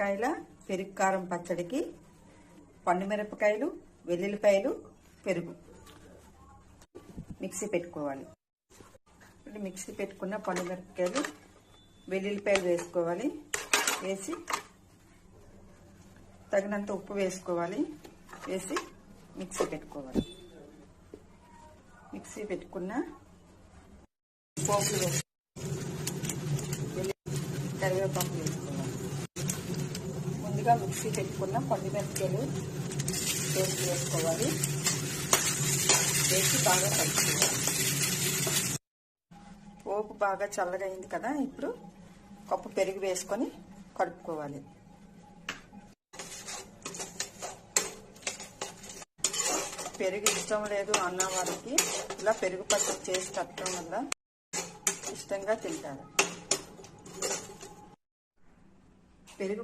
మిరపకాయల పెరుగు కారం పచ్చడికి పండు మిరపకాయలు, వెల్లుల్లిపాయలు, పెరుగు మిక్సీ పెట్టుకోవాలి. మిక్సీ పెట్టుకున్న పండు మిరపకాయలు, వెల్లుల్లిపాయలు వేసుకోవాలి. వేసి తగినంత ఉప్పు వేసుకోవాలి. వేసి మిక్సీ పెట్టుకోవాలి. మిక్సీ పెట్టుకున్న పోపు కరివేపాకు వేసుకోవాలి. ముందుగా మిక్సీ పెట్టుకున్న పండు మిరపకాయలు పేస్ట్ వేసుకోవాలి. వేసి బాగా కలుపుకోవాలి. పోపు బాగా చల్లగా అయింది కదా, ఇప్పుడు కప్పు పెరుగు వేసుకొని కలుపుకోవాలి. పెరుగు ఇష్టం లేదు అన్న వారికి ఇలా పెరుగు పచ్చడి చేసి కట్టడం వల్ల ఇష్టంగా తింటారు. పెరుగు